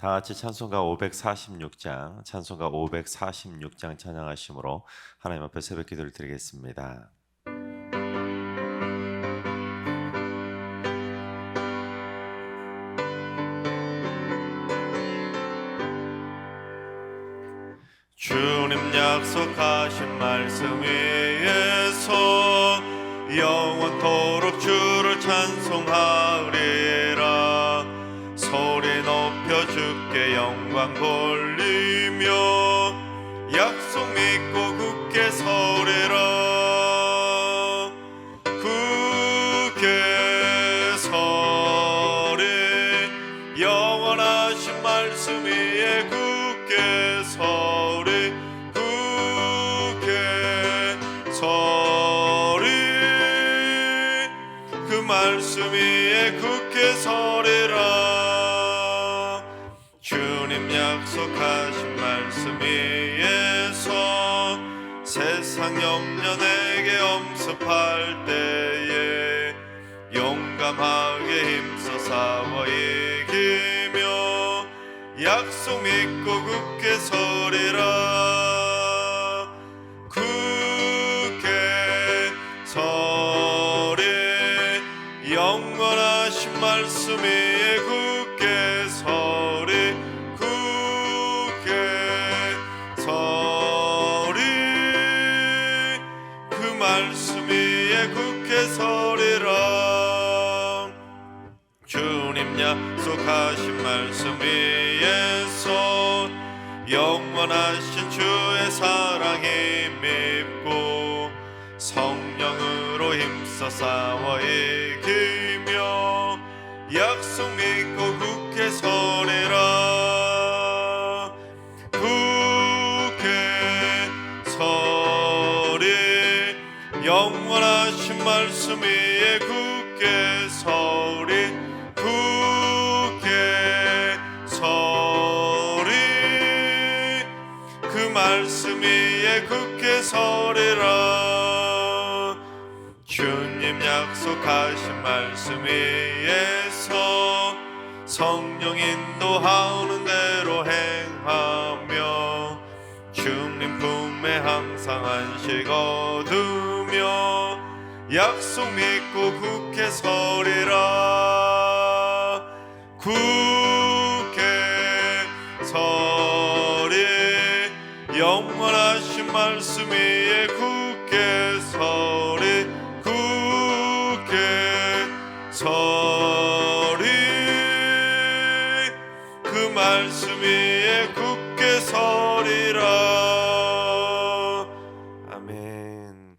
다 같이 찬송가 546장, 찬송가 546장 찬양하심으로 하나님 앞에 새벽 기도를 드리겠습니다. 주님 약속하신 말씀 위에서 영원토록 주를 찬송하리라. 소리 높여 주께 영광 돌리며 약속 믿고 굳게 서리라. 굳게 서리 영원하신 말씀 위에 굳게 서리. 굳게 서리 그 말씀 위에 굳게 서리라. 주님 약속하신 말씀 위에서 세상 염려 내게 엄습할 때에 용감하게 힘써 싸워 이기며 약속 믿고 굳게 서리라. 굳게 서리 영원하신 말씀 위에 굳게 서리. 굳게 서리 그 말씀 위에 굳게 서리라. 주님 약속하신 말씀 위에서 영원하신 주의 사랑 힘입고 성령으로 힘써 싸워 이기며 약속 믿고 굳게 서리라. 굳게 서리 영원하신 말씀 위에 굳게 서리. 굳게 서리 그 말씀 위에 굳게 서리라. 주님 약속하신 말씀 위에서 성령 인도하는 대로 행하며 주님 품에 항상 안식 얻으며 약속 믿고 굳게 서리라. 굳게 서리 영원하신 말씀 위에 굳게 서리. 굳게 서리 그 말씀 위에 굳게 서리라. 아멘.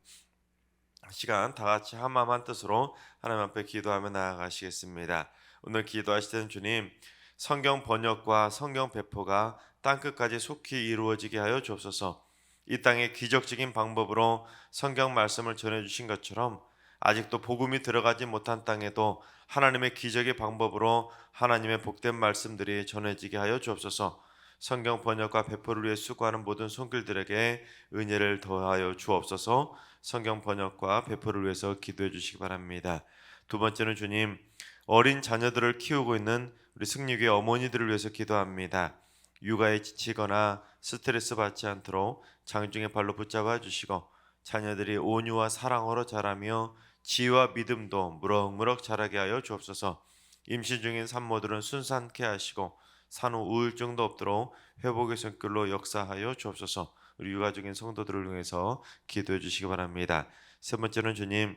시간 다 같이 한마음 한뜻으로 하나님 앞에 기도하며 나아가시겠습니다. 오늘 기도하시던 주님, 성경 번역과 성경 배포가 땅끝까지 속히 이루어지게 하여 주옵소서. 이 땅에 기적적인 방법으로 성경 말씀을 전해주신 것처럼 아직도 복음이 들어가지 못한 땅에도 하나님의 기적의 방법으로 하나님의 복된 말씀들이 전해지게 하여 주옵소서. 성경 번역과 배포를 위해 수고하는 모든 손길들에게 은혜를 더하여 주옵소서. 성경 번역과 배포를 위해서 기도해 주시기 바랍니다. 두 번째는 주님, 어린 자녀들을 키우고 있는 우리 승리교회 어머니들을 위해서 기도합니다. 육아에 지치거나 스트레스 받지 않도록 장중의 발로 붙잡아 주시고 자녀들이 온유와 사랑으로 자라며 지혜와 믿음도 무럭무럭 자라게 하여 주옵소서. 임신 중인 산모들은 순산케 하시고 산후 우울증도 없도록 회복의 손길로 역사하여 주옵소서. 우리 육아 중인 성도들을 위해서 기도해 주시기 바랍니다. 세 번째는 주님,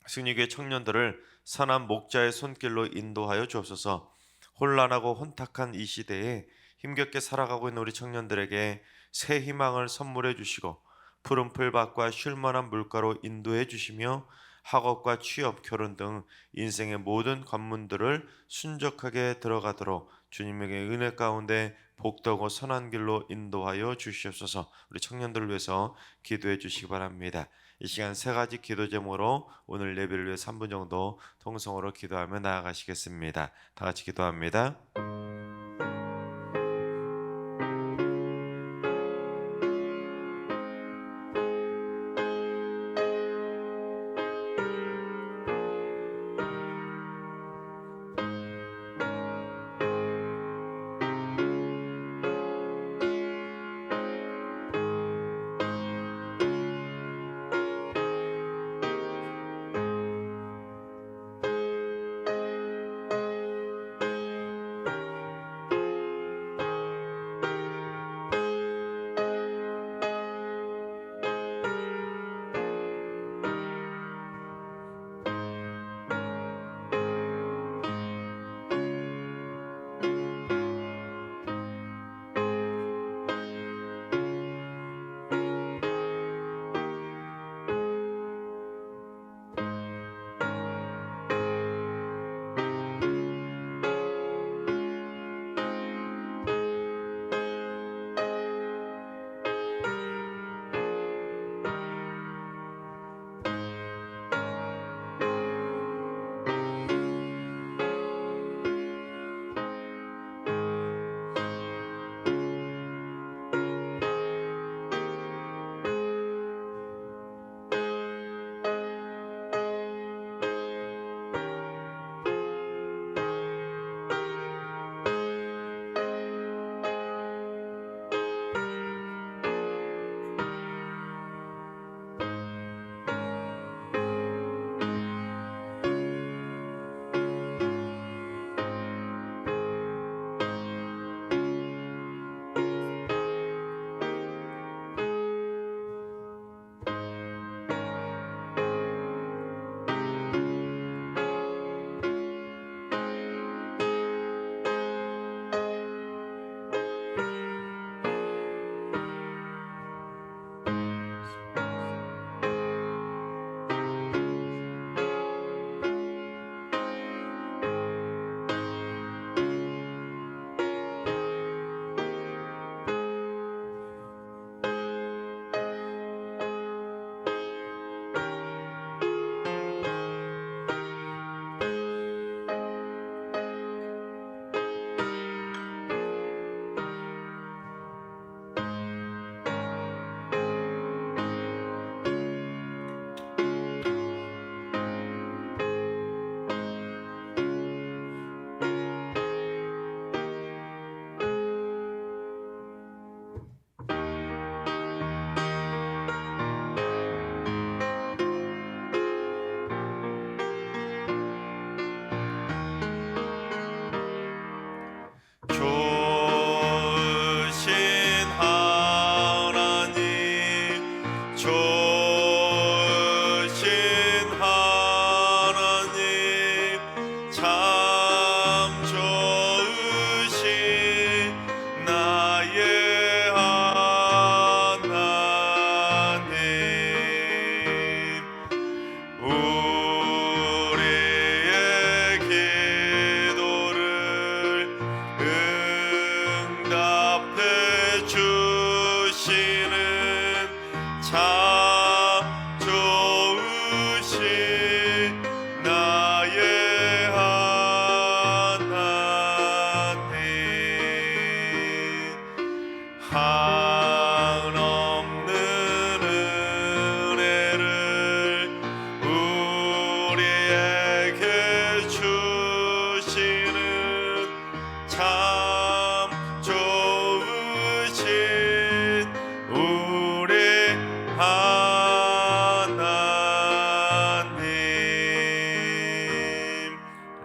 승리교회 청년들을 선한 목자의 손길로 인도하여 주옵소서. 혼란하고 혼탁한 이 시대에 힘겹게 살아가고 있는 우리 청년들에게 새 희망을 선물해 주시고 푸른 풀밭과 쉴만한 물가로 인도해 주시며 학업과 취업, 결혼 등 인생의 모든 관문들을 순적하게 들어가도록 주님에게 은혜 가운데 복되고 선한 길로 인도하여 주시옵소서. 우리 청년들을 위해서 기도해 주시기 바랍니다. 이 시간 세 가지 기도 제목으로 오늘 예배를 위해 3분 정도 통성으로 기도하며 나아가시겠습니다. 다 같이 기도합니다.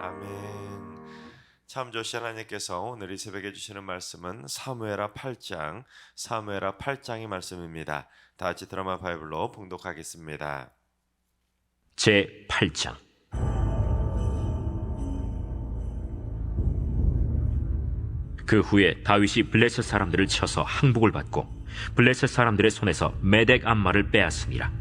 아멘. 참 좋으신 하나님께서 오늘 이 새벽에 주시는 말씀은 사무엘하 8장, 사무엘하 8장의 말씀입니다. 다 같이 드라마 바이블로 봉독하겠습니다. 제 8장. 그 후에 다윗이 블레셋 사람들을 쳐서 항복을 받고 블레셋 사람들의 손에서 메덱 암마를 빼앗으니라.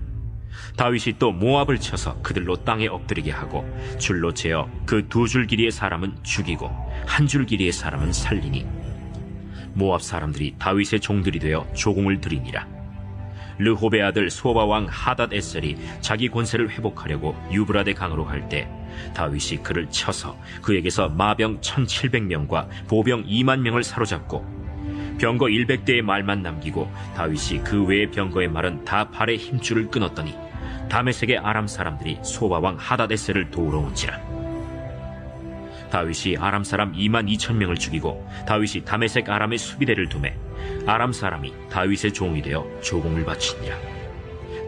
다윗이 또 모압을 쳐서 그들로 땅에 엎드리게 하고 줄로 재어 그 두 줄 길이의 사람은 죽이고 한 줄 길이의 사람은 살리니 모압 사람들이 다윗의 종들이 되어 조공을 들이니라. 르홉의 아들 소바 왕 하닷 에셀이 자기 권세를 회복하려고 유브라데 강으로 갈 때 다윗이 그를 쳐서 그에게서 마병 1700명과 보병 2만 명을 사로잡고 병거 100대의 말만 남기고 다윗이 그 외의 병거의 말은 다 발의 힘줄을 끊었더니 다메섹의 아람 사람들이 소바 왕 하닷 에셀을 도우러 온지라. 다윗이 아람 사람 2만 2천 명을 죽이고 다윗이 다메섹 아람의 수비대를 두매 아람 사람이 다윗의 종이 되어 조공을 바치니라.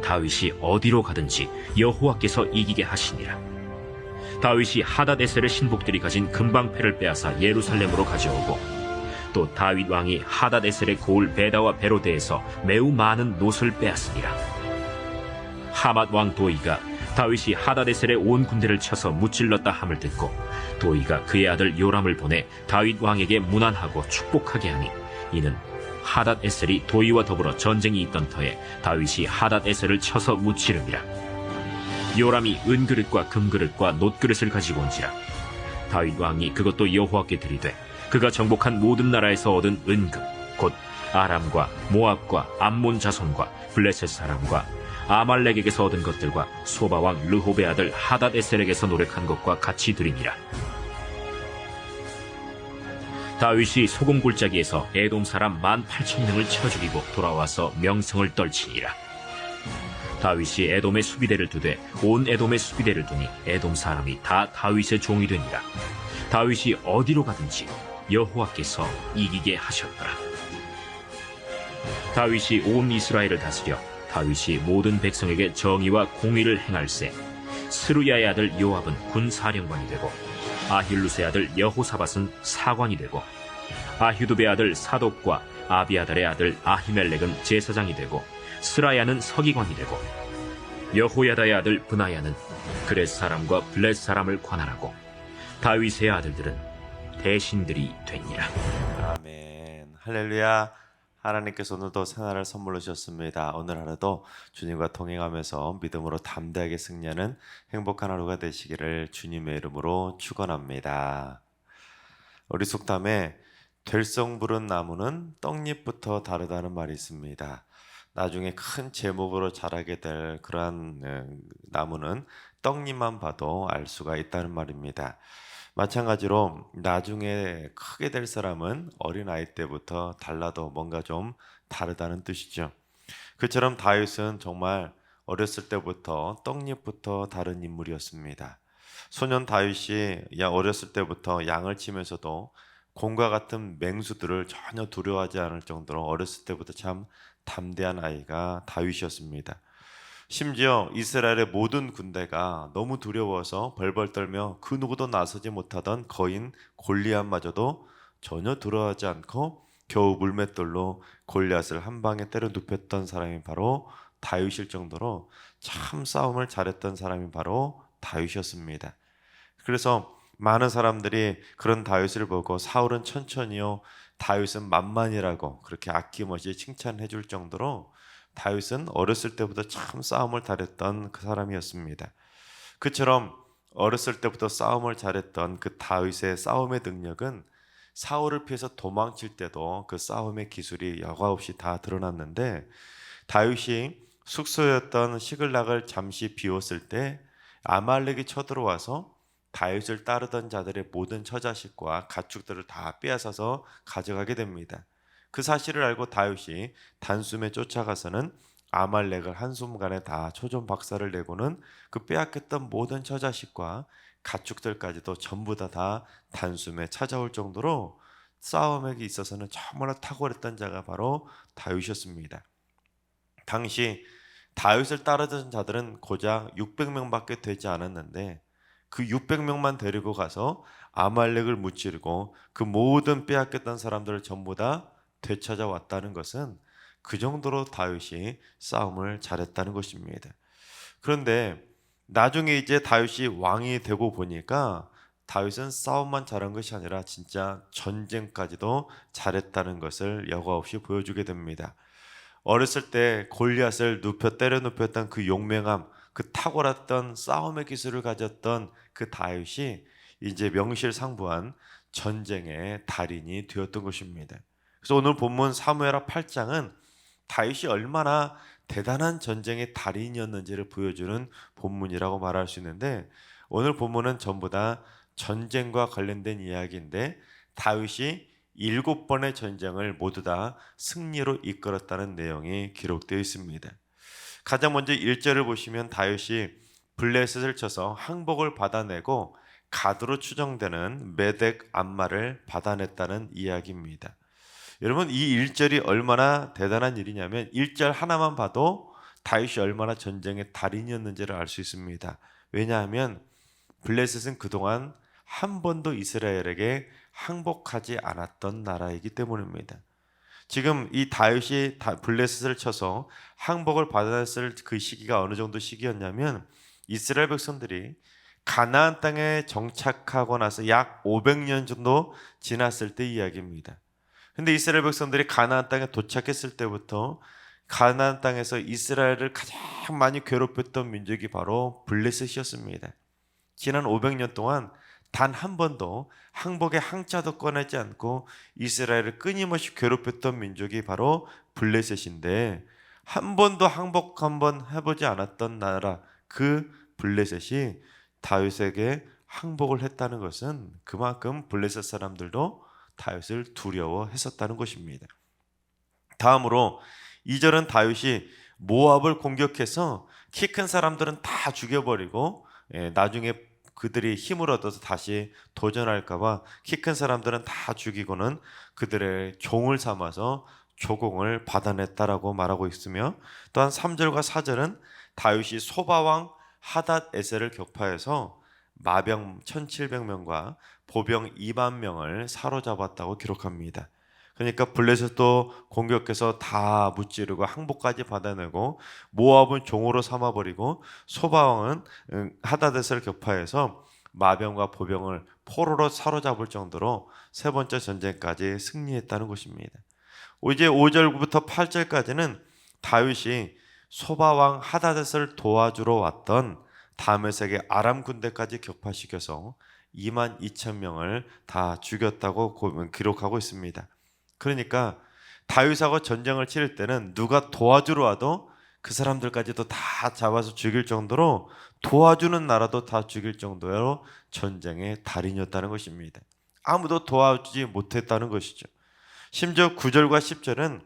다윗이 어디로 가든지 여호와께서 이기게 하시니라. 다윗이 하닷 에셀의 신복들이 가진 금방패를 빼앗아 예루살렘으로 가져오고 또 다윗 왕이 하닷 에셀의 고을 베다와 베로데에서 매우 많은 노를 빼앗으니라. 하맛 왕 도이가 다윗이 하닷 에셀의 온 군대를 쳐서 무찔렀다 함을 듣고 도이가 그의 아들 요람을 보내 다윗 왕에게 문안하고 축복하게 하니 이는 하닷 에셀이 도이와 더불어 전쟁이 있던 터에 다윗이 하닷 에셀을 쳐서 무찌름이라. 요람이 은그릇과 금그릇과 놋그릇을 가지고 온지라. 다윗 왕이 그것도 여호와께 드리되 그가 정복한 모든 나라에서 얻은 은금 곧 아람과 모압과 암몬 자손과 블레셋 사람과 아말렉에게서 얻은 것들과 소바왕 르홉의 아들 하닷 에셀에게서 노력한 것과 같이 드리니라. 다윗이 소금 골짜기에서 에돔 사람 18,000명을 쳐 죽이고 돌아와서 명성을 떨치니라. 다윗이 에돔의 수비대를 두되 온 에돔의 수비대를 두니 에돔 사람이 다 다윗의 종이 되니라. 다윗이 어디로 가든지 여호와께서 이기게 하셨더라. 다윗이 온 이스라엘을 다스려 다윗이 모든 백성에게 정의와 공의를 행할세 스루야의 아들 요압은 군사령관이 되고 아힐루스의 아들 여호사밧은 사관이 되고 아휴두베의 아들 사독과 아비아달의 아들 아히멜렉은 제사장이 되고 스라야는 서기관이 되고 여호야다의 아들 브나야는 그렛 사람과 블렛 사람을 관할하고 다윗의 아들들은 대신들이 되니라. 아멘. 할렐루야. 하나님께서 오늘도 새날을 선물로 주셨습니다. 오늘 하루도 주님과 동행하면서 믿음으로 담대하게 승리하는 행복한 하루가 되시기를 주님의 이름으로 축원합니다. 우리 속담에 될성 부른 나무는 떡잎부터 다르다는 말이 있습니다. 나중에 큰 제목으로 자라게 될 그러한 나무는 떡잎만 봐도 알 수가 있다는 말입니다. 마찬가지로 나중에 크게 될 사람은 어린아이 때부터 달라도 뭔가 좀 다르다는 뜻이죠. 그처럼 다윗은 정말 어렸을 때부터 떡잎부터 다른 인물이었습니다. 소년 다윗이 어렸을 때부터 양을 치면서도 곰과 같은 맹수들을 전혀 두려워하지 않을 정도로 어렸을 때부터 참 담대한 아이가 다윗이었습니다. 심지어 이스라엘의 모든 군대가 너무 두려워서 벌벌 떨며 그 누구도 나서지 못하던 거인 골리앗마저도 전혀 두려워하지 않고 겨우 물맷돌로 골리앗을 한 방에 때려 눕혔던 사람이 바로 다윗일 정도로 참 싸움을 잘했던 사람이 바로 다윗이었습니다. 그래서 많은 사람들이 그런 다윗을 보고 사울은 천천히요, 다윗은 만만이라고 그렇게 아낌없이 칭찬해 줄 정도로 다윗은 어렸을 때부터 참 싸움을 잘했던 그 사람이었습니다. 그처럼 어렸을 때부터 싸움을 잘했던 그 다윗의 싸움의 능력은 사울을 피해서 도망칠 때도 그 싸움의 기술이 여과없이 다 드러났는데, 다윗이 숙소였던 시글락을 잠시 비웠을 때 아말렉이 쳐들어와서 다윗을 따르던 자들의 모든 처자식과 가축들을 다 빼앗아서 가져가게 됩니다. 그 사실을 알고 다윗이 단숨에 쫓아가서는 아말렉을 한순간에 다 초존박살을 내고는 그 빼앗겼던 모든 처자식과 가축들까지도 전부 다 단숨에 찾아올 정도로 싸움에 있어서는 정말로 탁월했던 자가 바로 다윗이었습니다. 당시 다윗을 따르던 자들은 고작 600명밖에 되지 않았는데 그 600명만 데리고 가서 아말렉을 무찌르고 그 모든 빼앗겼던 사람들을 전부 다 되찾아왔다는 것은 그 정도로 다윗이 싸움을 잘했다는 것입니다. 그런데 나중에 이제 다윗이 왕이 되고 보니까 다윗은 싸움만 잘한 것이 아니라 진짜 전쟁까지도 잘했다는 것을 여과 없이 보여주게 됩니다. 어렸을 때 골리앗을 때려 눕혔던 그 용맹함, 그 탁월했던 싸움의 기술을 가졌던 그 다윗이 이제 명실상부한 전쟁의 달인이 되었던 것입니다. 그래서 오늘 본문 사무엘하 8장은 다윗이 얼마나 대단한 전쟁의 달인이었는지를 보여주는 본문이라고 말할 수 있는데, 오늘 본문은 전부 다 전쟁과 관련된 이야기인데 다윗이 7번의 전쟁을 모두 다 승리로 이끌었다는 내용이 기록되어 있습니다. 가장 먼저 1절을 보시면 다윗이 블레셋을 쳐서 항복을 받아내고 가드로 추정되는 메덱 암마를 받아냈다는 이야기입니다. 여러분, 이 1절이 얼마나 대단한 일이냐면 1절 하나만 봐도 다윗이 얼마나 전쟁의 달인이었는지를 알 수 있습니다. 왜냐하면 블레셋은 그동안 한 번도 이스라엘에게 항복하지 않았던 나라이기 때문입니다. 지금 이 다윗이 블레셋을 쳐서 항복을 받아냈을 그 시기가 어느 정도 시기였냐면 이스라엘 백성들이 가나안 땅에 정착하고 나서 약 500년 정도 지났을 때 이야기입니다. 근데 이스라엘 백성들이 가나안 땅에 도착했을 때부터 가나안 땅에서 이스라엘을 가장 많이 괴롭혔던 민족이 바로 블레셋이었습니다. 지난 500년 동안 단 한 번도 항복의 항자도 꺼내지 않고 이스라엘을 끊임없이 괴롭혔던 민족이 바로 블레셋인데, 한 번도 항복 한번 해보지 않았던 나라 그 블레셋이 다윗에게 항복을 했다는 것은 그만큼 블레셋 사람들도 다윗을 두려워했었다는 것입니다. 다음으로 2절은 다윗이 모압을 공격해서 키 큰 사람들은 다 죽여버리고 나중에 그들이 힘을 얻어서 다시 도전할까봐 키 큰 사람들은 다 죽이고는 그들의 종을 삼아서 조공을 받아냈다라고 말하고 있으며, 또한 3절과 4절은 다윗이 소바왕 하닷 에셀을 격파해서 마병 1700명과 보병 2만 명을 사로잡았다고 기록합니다. 그러니까 블레셋도 공격해서 다 무찌르고 항복까지 받아내고 모압은 종으로 삼아버리고 소바왕은 하다데스를 격파해서 마병과 보병을 포로로 사로잡을 정도로 세 번째 전쟁까지 승리했다는 것입니다. 이제 5절부터 8절까지는 다윗이 소바왕 하다데스를 도와주러 왔던 다메섹의 아람 군대까지 격파시켜서 2만 2천 명을 다 죽였다고 기록하고 있습니다. 그러니까 다윗하고 전쟁을 치를 때는 누가 도와주러 와도 그 사람들까지도 다 잡아서 죽일 정도로, 도와주는 나라도 다 죽일 정도로 전쟁의 달인이었다는 것입니다. 아무도 도와주지 못했다는 것이죠. 심지어 9절과 10절은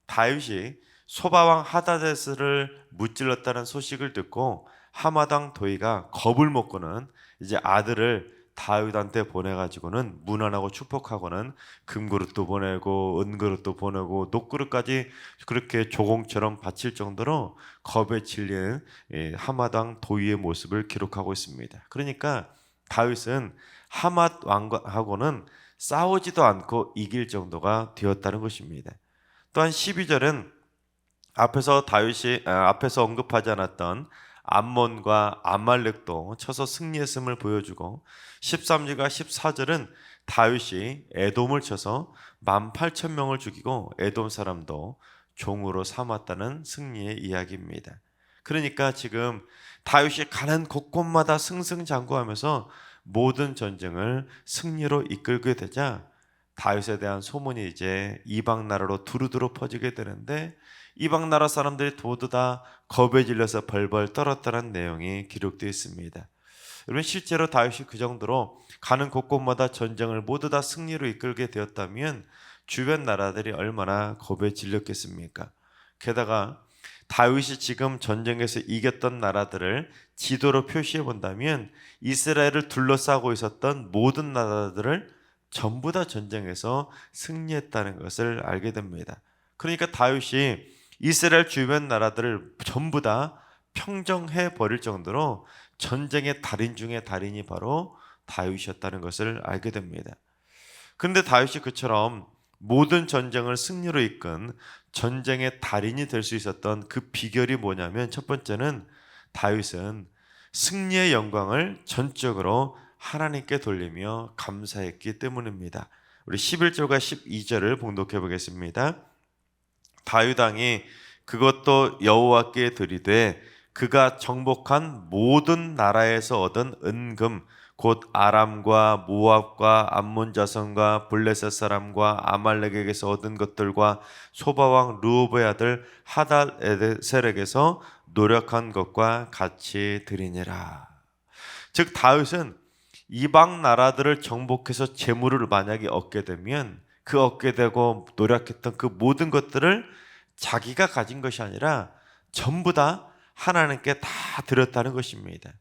다윗이 소바왕 하다데스를 무찔렀다는 소식을 듣고 하마당 도이가 겁을 먹고는 이제 아들을 다윗한테 보내가지고는 문안하고 축복하고는 금그릇도 보내고 은그릇도 보내고 녹그릇까지 그렇게 조공처럼 바칠 정도로 겁에 질린 하마당 도이의 모습을 기록하고 있습니다. 그러니까 다윗은 하맛 왕하고는 싸우지도 않고 이길 정도가 되었다는 것입니다. 또한 12절은 앞에서 언급하지 않았던 암몬과 아말렉도 쳐서 승리했음을 보여주고, 13절과 14절은 다윗이 에돔을 쳐서 18,000명을 죽이고 에돔 사람도 종으로 삼았다는 승리의 이야기입니다. 그러니까 지금 다윗이 가는 곳곳마다 승승장구하면서 모든 전쟁을 승리로 이끌게 되자 다윗에 대한 소문이 이제 이방 나라로 두루두루 퍼지게 되는데, 이방 나라 사람들이 모두 다 겁에 질려서 벌벌 떨었다는 내용이 기록되어 있습니다. 여러분, 실제로 다윗이 그 정도로 가는 곳곳마다 전쟁을 모두 다 승리로 이끌게 되었다면 주변 나라들이 얼마나 겁에 질렸겠습니까? 게다가 다윗이 지금 전쟁에서 이겼던 나라들을 지도로 표시해 본다면 이스라엘을 둘러싸고 있었던 모든 나라들을 전부 다 전쟁에서 승리했다는 것을 알게 됩니다. 그러니까 다윗이 이스라엘 주변 나라들을 전부 다 평정해 버릴 정도로 전쟁의 달인 중에 달인이 바로 다윗이었다는 것을 알게 됩니다. 그런데 다윗이 그처럼 모든 전쟁을 승리로 이끈 전쟁의 달인이 될 수 있었던 그 비결이 뭐냐면, 첫 번째는 다윗은 승리의 영광을 전적으로 하나님께 돌리며 감사했기 때문입니다. 우리 11절과 12절을 봉독해 보겠습니다. 다윗 왕이 그것도 여호와께 드리되 그가 정복한 모든 나라에서 얻은 은금 곧 아람과 모압과 암몬 자손과 블레셋 사람과 아말렉에게서 얻은 것들과 소바왕 르호보의 아들 하닷에셀에게서 노력한 것과 같이 드리니라. 즉 다윗은 이방 나라들을 정복해서 재물을 만약에 얻게 되면 그 얻게 되고 노력했던 그 모든 것들을 자기가 가진 것이 아니라 전부 다 하나님께 다 드렸다는 것입니다.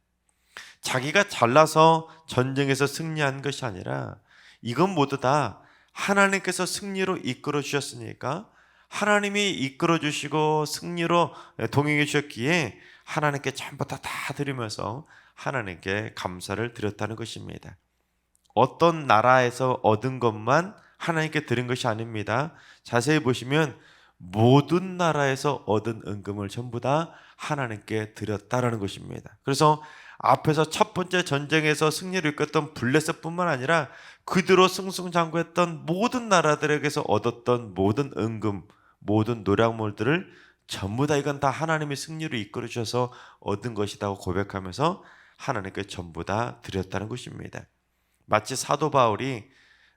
자기가 잘나서 전쟁에서 승리한 것이 아니라 이건 모두 다 하나님께서 승리로 이끌어 주셨으니까 하나님이 이끌어 주시고 승리로 동행해 주셨기에 하나님께 전부 다 드리면서 하나님께 감사를 드렸다는 것입니다. 어떤 나라에서 얻은 것만 하나님께 드린 것이 아닙니다. 자세히 보시면 모든 나라에서 얻은 은금을 전부 다 하나님께 드렸다라는 것입니다. 그래서 앞에서 첫 번째 전쟁에서 승리를 이끌었던 블레셋뿐만 아니라 그대로 승승장구했던 모든 나라들에게서 얻었던 모든 은금, 모든 노략물들을 전부 다 이건 다 하나님이 승리로 이끌어 주셔서 얻은 것이라고 고백하면서 하나님께 전부 다 드렸다는 것입니다. 마치 사도 바울이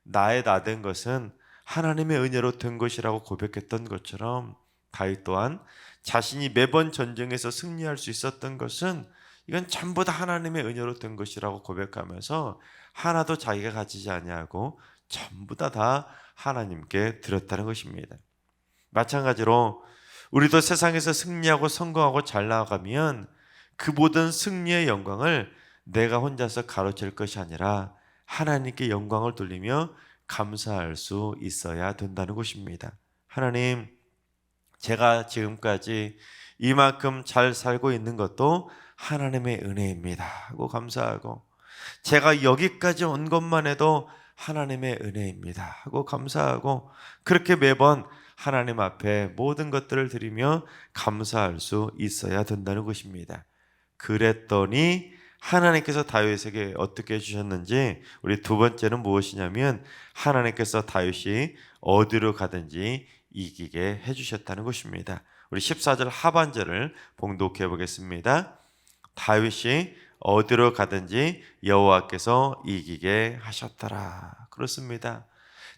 나의 나 된 것은 하나님의 은혜로 된 것이라고 고백했던 것처럼 다윗 또한 자신이 매번 전쟁에서 승리할 수 있었던 것은 이건 전부 다 하나님의 은혜로 된 것이라고 고백하면서 하나도 자기가 가지지 아니하고 전부 다 하나님께 드렸다는 것입니다. 마찬가지로 우리도 세상에서 승리하고 성공하고 잘 나아가면 그 모든 승리의 영광을 내가 혼자서 가로챌 것이 아니라 하나님께 영광을 돌리며 감사할 수 있어야 된다는 것입니다. 하나님, 제가 지금까지 이만큼 잘 살고 있는 것도 하나님의 은혜입니다 하고 감사하고, 제가 여기까지 온 것만 해도 하나님의 은혜입니다 하고 감사하고, 그렇게 매번 하나님 앞에 모든 것들을 드리며 감사할 수 있어야 된다는 것입니다. 그랬더니 하나님께서 다윗에게 어떻게 해주셨는지, 우리 두 번째는 무엇이냐면 하나님께서 다윗이 어디로 가든지 이기게 해주셨다는 것입니다. 우리 14절 하반절을 봉독해 보겠습니다. 다윗이 어디로 가든지 여호와께서 이기게 하셨더라. 그렇습니다.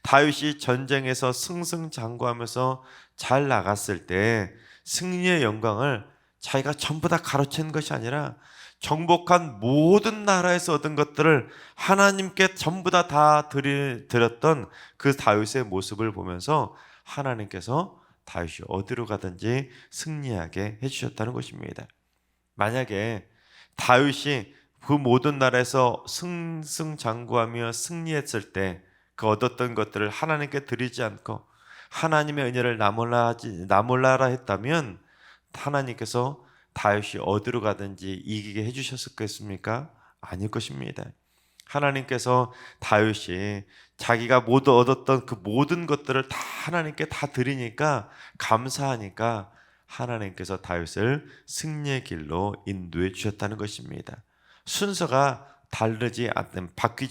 다윗이 전쟁에서 승승장구하면서 잘 나갔을 때 승리의 영광을 자기가 전부 다 가로챈 것이 아니라 정복한 모든 나라에서 얻은 것들을 하나님께 전부 다 드렸던 그 다윗의 모습을 보면서 하나님께서 다윗이 어디로 가든지 승리하게 해주셨다는 것입니다. 만약에 다윗이 그 모든 나라에서 승승장구하며 승리했을 때 그 얻었던 것들을 하나님께 드리지 않고 하나님의 은혜를 나몰라라 했다면 하나님께서 다윗이 어디로 가든지 이기게 해주셨겠습니까? 아닐 것입니다. 하나님께서 다윗이 자기가 모두 얻었던 그 모든 것들을 다 하나님께 다 드리니까 감사하니까 하나님께서 다윗을 승리의 길로 인도해 주셨다는 것입니다. 순서가 바뀌지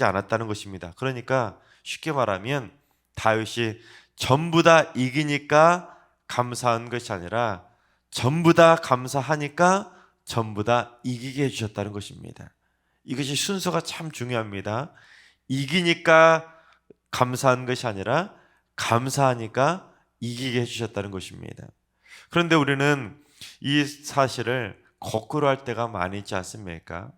않았다는 것입니다. 그러니까 쉽게 말하면 다윗이 전부 다 이기니까 감사한 것이 아니라 전부 다 감사하니까 전부 다 이기게 해주셨다는 것입니다. 이것이 순서가 참 중요합니다. 이기니까 감사한 것이 아니라 감사하니까 이기게 해주셨다는 것입니다. 그런데 우리는 이 사실을 거꾸로 할 때가 많이 있지 않습니까?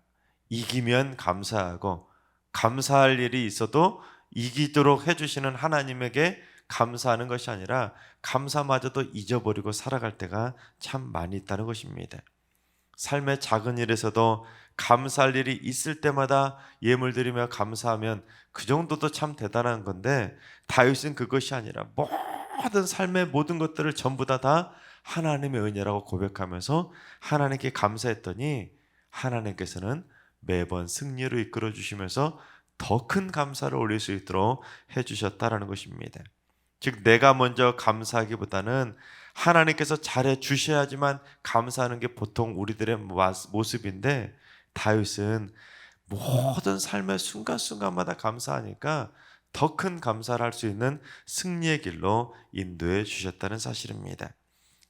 이기면 감사하고 감사할 일이 있어도 이기도록 해주시는 하나님에게 감사하는 것이 아니라 감사마저도 잊어버리고 살아갈 때가 참 많이 있다는 것입니다. 삶의 작은 일에서도 감사할 일이 있을 때마다 예물 드리며 감사하면 그 정도도 참 대단한 건데, 다윗은 그것이 아니라 모든 삶의 모든 것들을 전부 다 하나님의 은혜라고 고백하면서 하나님께 감사했더니 하나님께서는 매번 승리로 이끌어 주시면서 더 큰 감사를 올릴 수 있도록 해주셨다라는 것입니다. 즉 내가 먼저 감사하기보다는 하나님께서 잘해 주셔야지만 감사하는 게 보통 우리들의 모습인데, 다윗은 모든 삶의 순간순간마다 감사하니까 더 큰 감사를 할 수 있는 승리의 길로 인도해 주셨다는 사실입니다.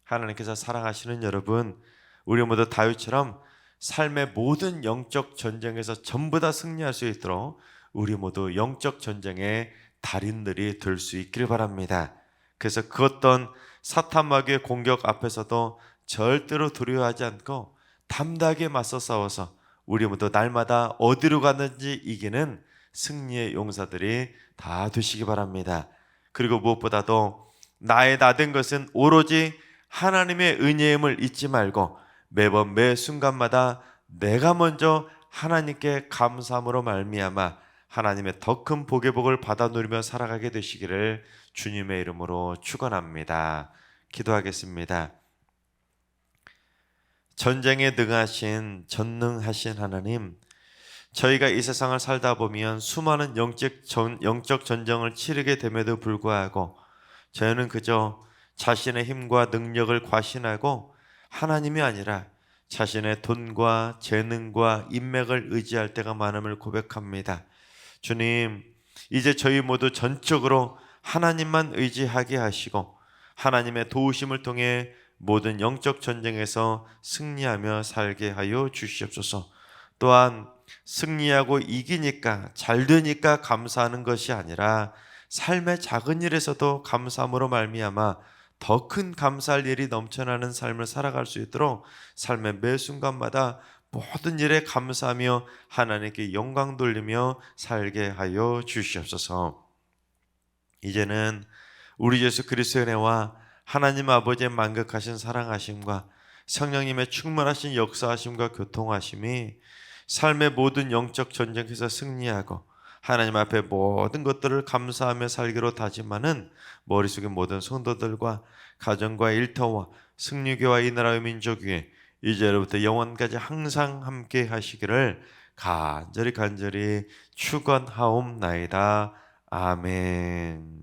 하나님께서 사랑하시는 여러분, 우리 모두 다윗처럼 삶의 모든 영적 전쟁에서 전부 다 승리할 수 있도록 우리 모두 영적 전쟁의 달인들이 될 수 있기를 바랍니다. 그래서 그 어떤 사탄 마귀의 공격 앞에서도 절대로 두려워하지 않고 담대하게 맞서 싸워서 우리 모두 날마다 어디로 가는지 이기는 승리의 용사들이 다 되시기 바랍니다. 그리고 무엇보다도 나의 나된 것은 오로지 하나님의 은혜임을 잊지 말고 매번 매 순간마다 내가 먼저 하나님께 감사함으로 말미암아 하나님의 더 큰 복의 복을 받아 누리며 살아가게 되시기를 주님의 이름으로 축원합니다. 기도하겠습니다. 전쟁에 능하신 전능하신 하나님, 저희가 이 세상을 살다 보면 수많은 영적 전쟁을 치르게 됨에도 불구하고 저희는 그저 자신의 힘과 능력을 과신하고 하나님이 아니라 자신의 돈과 재능과 인맥을 의지할 때가 많음을 고백합니다. 주님, 이제 저희 모두 전적으로 하나님만 의지하게 하시고 하나님의 도우심을 통해 모든 영적 전쟁에서 승리하며 살게 하여 주시옵소서. 또한 승리하고 이기니까 잘 되니까 감사하는 것이 아니라 삶의 작은 일에서도 감사함으로 말미암아 더 큰 감사할 일이 넘쳐나는 삶을 살아갈 수 있도록 삶의 매 순간마다 모든 일에 감사하며 하나님께 영광 돌리며 살게 하여 주시옵소서. 이제는 우리 예수 그리스도의 은혜와 하나님 아버지의 만극하신 사랑하심과 성령님의 충만하신 역사하심과 교통하심이 삶의 모든 영적 전쟁에서 승리하고 하나님 앞에 모든 것들을 감사하며 살기로 다짐하는 머릿속의 모든 성도들과 가정과 일터와 승리교와 이 나라의 민족 위에 이제로부터 영원까지 항상 함께 하시기를 간절히 축원하옵나이다. 아멘.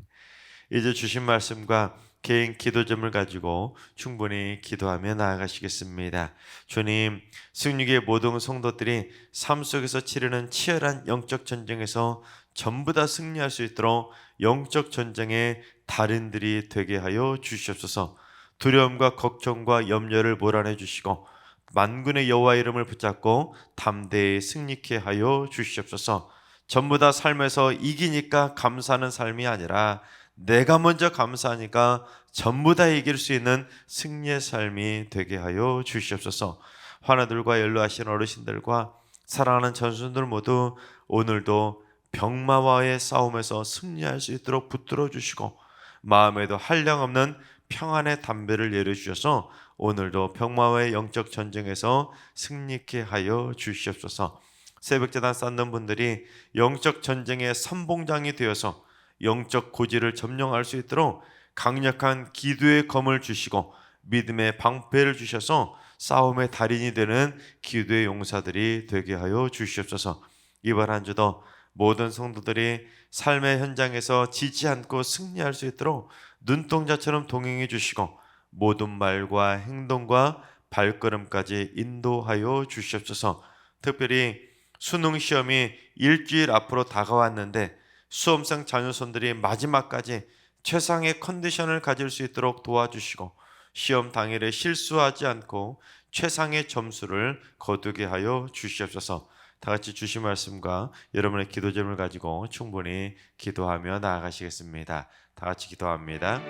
이제 주신 말씀과 개인 기도점을 가지고 충분히 기도하며 나아가시겠습니다. 주님, 승리의 모든 성도들이 삶 속에서 치르는 치열한 영적 전쟁에서 전부 다 승리할 수 있도록 영적 전쟁의 달인들이 되게 하여 주시옵소서. 두려움과 걱정과 염려를 몰아내 주시고 만군의 여호와 이름을 붙잡고 담대히 승리케 하여 주시옵소서. 전부 다 삶에서 이기니까 감사하는 삶이 아니라 내가 먼저 감사하니까 전부 다 이길 수 있는 승리의 삶이 되게 하여 주시옵소서. 환우들과 연로하신 어르신들과 사랑하는 전순들 모두 오늘도 병마와의 싸움에서 승리할 수 있도록 붙들어 주시고 마음에도 한량없는 평안의 담배를 내려주셔서 오늘도 병마와의 영적 전쟁에서 승리케 하여 주시옵소서. 새벽제단 쌓는 분들이 영적 전쟁의 선봉장이 되어서 영적 고지를 점령할 수 있도록 강력한 기도의 검을 주시고 믿음의 방패를 주셔서 싸움의 달인이 되는 기도의 용사들이 되게 하여 주시옵소서. 이번 한 주도 모든 성도들이 삶의 현장에서 지지 않고 승리할 수 있도록 눈동자처럼 동행해 주시고 모든 말과 행동과 발걸음까지 인도하여 주시옵소서. 특별히 수능 시험이 일주일 앞으로 다가왔는데 수험생 자녀손들이 마지막까지 최상의 컨디션을 가질 수 있도록 도와주시고 시험 당일에 실수하지 않고 최상의 점수를 거두게 하여 주시옵소서. 다 같이 주신 말씀과 여러분의 기도 제목을 가지고 충분히 기도하며 나아가시겠습니다. 다 같이 기도합니다.